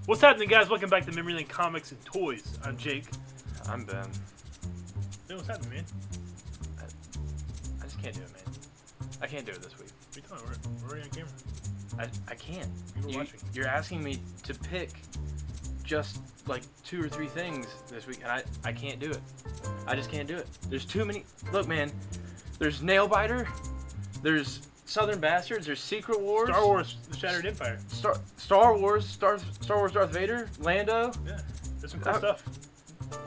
What's happening, guys? Welcome back to Memory Lane Comics and Toys. I'm Jake. I'm Ben. Hey, what's happening, man? I just can't do it, man. I can't do it this week. What are you talking about? We're already on camera. I can't. People are watching. You're asking me to pick just like 2 or 3 things this week, and I can't do it. I just can't do it. There's too many. Look, man. There's Nailbiter. There's Southern Bastards. There's Secret Wars. Star Wars: The Shattered Empire. Star Wars Darth Vader. Lando. Yeah, there's some cool stuff.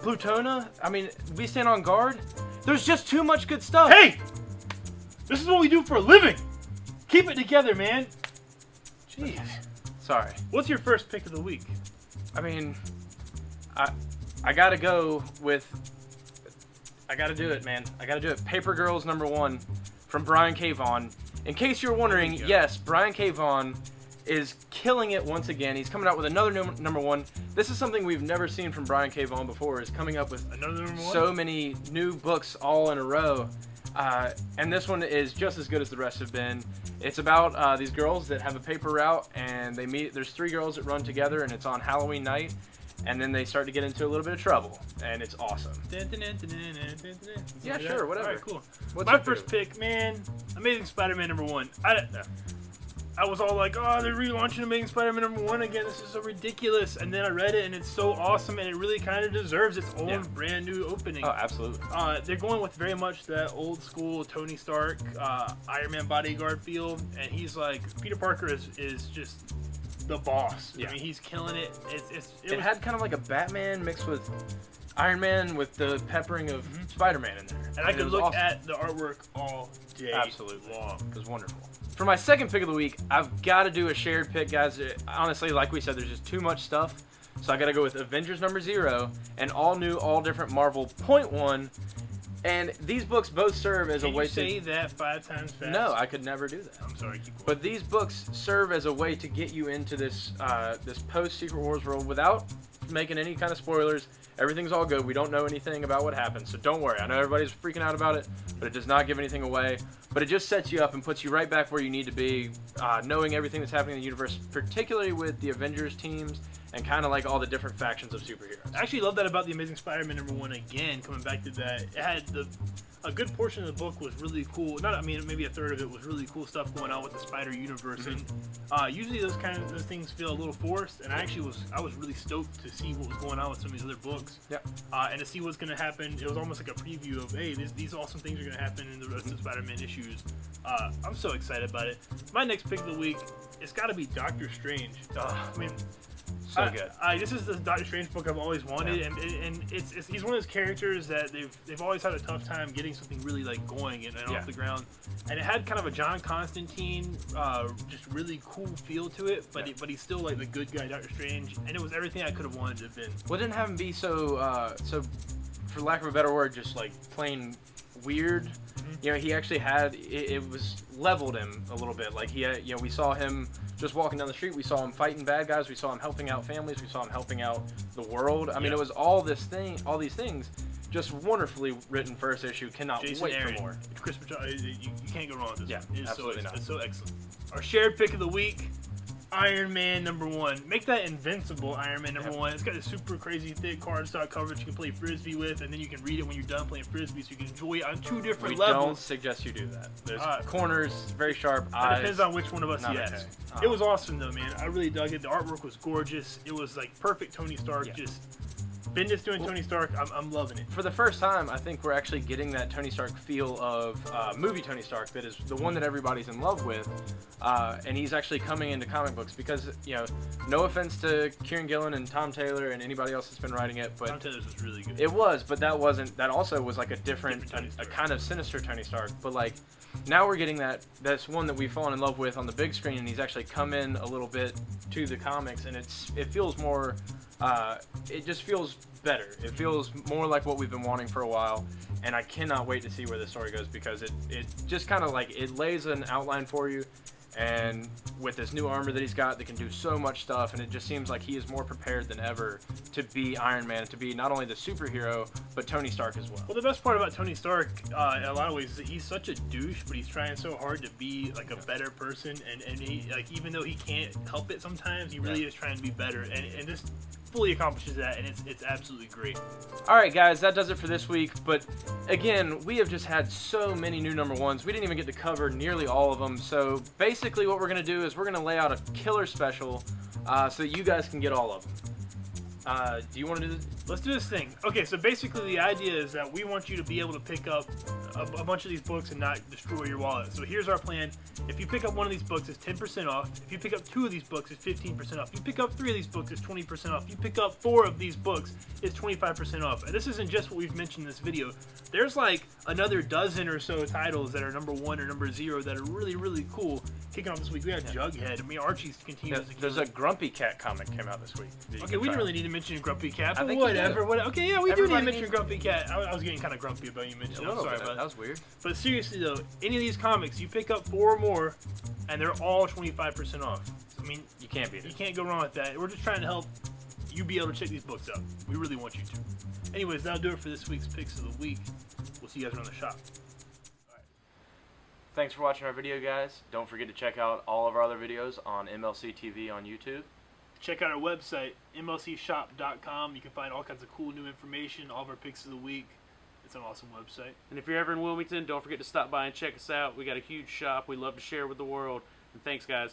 Plutona. I mean, We Stand on Guard. There's just too much good stuff. Hey! This is what we do for a living! Keep it together, man! Jeez. Sorry. What's your first pick of the week? I mean, I gotta go with. I gotta do it, man. I gotta do it. Paper Girls #1 from Brian K. Vaughan. In case you're wondering, yes, Brian K. Vaughan is killing it once again. He's coming out with another #1. This is something we've never seen from Brian K. Vaughan before. Is coming up with Another #1? so many new books all in a row. And this one is just as good as the rest have been. It's about these girls that have a paper route, and they meet. There's 3 girls that run together, and it's on Halloween night. And then they start to get into a little bit of trouble, and it's awesome. Yeah, sure, whatever. Alright, cool. What's My your first favorite? pick, man, Amazing Spider-Man #1. I was all like, oh, they're relaunching Amazing Spider-Man #1 again. This is so ridiculous. And then I read it, and it's so awesome, and it really kind of deserves its own brand new opening. Oh, absolutely. They're going with very much that old school Tony Stark, Iron Man bodyguard feel, and he's like, Peter Parker is just the boss. Yeah. I mean, he's killing it. It had kind of like a Batman mixed with Iron Man with the peppering of Spider-Man in there. And I could look awesome. at the artwork all day Absolutely long. It was wonderful. For my second pick of the week, I've got to do a shared pick, guys. Honestly, like we said, there's just too much stuff. So I got to go with Avengers #0 and all new, all different Marvel .1. And these books both serve as a way to... Can you say that 5 times fast? No, I could never do that. I'm sorry, keep going. But these books serve as a way to get you into this this post-Secret Wars world without making any kind of spoilers. Everything's all good. We don't know anything about what happens, so don't worry. I know everybody's freaking out about it, but it does not give anything away. But it just sets you up and puts you right back where you need to be, knowing everything that's happening in the universe, particularly with the Avengers teams and kind of like all the different factions of superheroes. I actually love that about the Amazing Spider-Man #1 again, coming back to that. It had a good portion of the book was really cool. Maybe a third of it was really cool stuff going on with the Spider Universe. And usually those things feel a little forced. And I was really stoked to see what was going on with some of these other books. Yep. And to see what's going to happen. It was almost like a preview of, hey, these awesome things are going to happen in the rest of the Spider-Man issues. I'm so excited about it. My next pick of the week, it's got to be Doctor Strange. I mean, So good. This is the Doctor Strange book I've always wanted, and he's one of those characters that they've always had a tough time getting something really like going and off the ground. And it had kind of a John Constantine, just really cool feel to it, but he's still like the good guy Doctor Strange, and it was everything I could have wanted to have been. Well, it didn't have him be so for lack of a better word, just like plain weird. You know, he actually had it was leveled him a little bit. Like he had, we saw him just walking down the street. We saw him fighting bad guys. We saw him helping out families. We saw him helping out the world. I mean, it was all these things, just wonderfully written first issue. Cannot Jason wait Aaron, for more. Chris Machado, you can't go wrong with this. Yeah, one. absolutely not. It's so excellent. Our shared pick of the week. Iron Man #1. Make that invincible Iron Man #1. It's got a super crazy thick cardstock cover that you can play frisbee with, and then you can read it when you're done playing frisbee, so you can enjoy it on 2 different We don't levels. suggest you do that. There's corners, very sharp It eyes. depends on which one of us Not he okay. has. It was awesome though, man. I really dug it. The artwork was gorgeous. It was like perfect Tony Stark. Just Bendis doing Tony Stark. I'm loving it. For the first time, I think we're actually getting that Tony Stark feel of movie Tony Stark that is the one that everybody's in love with, and he's actually coming into comic books because, no offense to Kieran Gillen and Tom Taylor and anybody else that's been writing it, but Tom Taylor's was really good. it was, but that also was like a different a kind of sinister Tony Stark, but like now we're getting that's one that we've fallen in love with on the big screen, and he's actually come in a little bit to the comics, and it feels more, it just feels better. It feels more like what we've been wanting for a while, and I cannot wait to see where the story goes because it just kind of like it lays an outline for you, And with this new armor that he's got that can do so much stuff, and it just seems like he is more prepared than ever to be Iron Man, to be not only the superhero, but Tony Stark as well. Well, the best part about Tony Stark, in a lot of ways, is that he's such a douche, but he's trying so hard to be like a better person, and he, like, even though he can't help it sometimes, he really is trying to be better, and this fully accomplishes that, and it's absolutely great. Alright guys, that does it for this week, but again, we have just had so many new number ones, we didn't even get to cover nearly all of them, so basically what we're going to do is we're going to lay out a killer special so that you guys can get all of them. Do you want to do this? Let's do this thing. Okay, so basically the idea is that we want you to be able to pick up a bunch of these books and not destroy your wallet. So here's our plan. If you pick up one of these books, it's 10% off. If you pick up 2 of these books, it's 15% off. If you pick up 3 of these books, it's 20% off. If you pick up 4 of these books, it's 25% off. And this isn't just what we've mentioned in this video. There's like another dozen or so titles that are number 1 or number 0 that are really, really cool. Kicking off this week, we had Jughead. I mean, Archie's continues to There's a Grumpy Cat comic came out this week. Okay, we didn't really need to mention Grumpy Cat, but I think whatever. Okay, yeah, we do need to mention needs... Grumpy Cat. I was getting kind of grumpy about you mentioning it. I'm sorry about that. That was weird. But seriously though, any of these comics, you pick up 4 or more, and they're all 25% off. I mean, you can't beat it. You can't go wrong with that. We're just trying to help you be able to check these books out. We really want you to. Anyways, that'll do it for this week's Picks of the Week. We'll see you guys around the shop. Thanks for watching our video, guys. Don't forget to check out all of our other videos on MLC TV on YouTube. Check out our website, mlcshop.com. You can find all kinds of cool new information, all of our picks of the week. It's an awesome website. And if you're ever in Wilmington, don't forget to stop by and check us out. We got a huge shop we love to share with the world. And thanks, guys.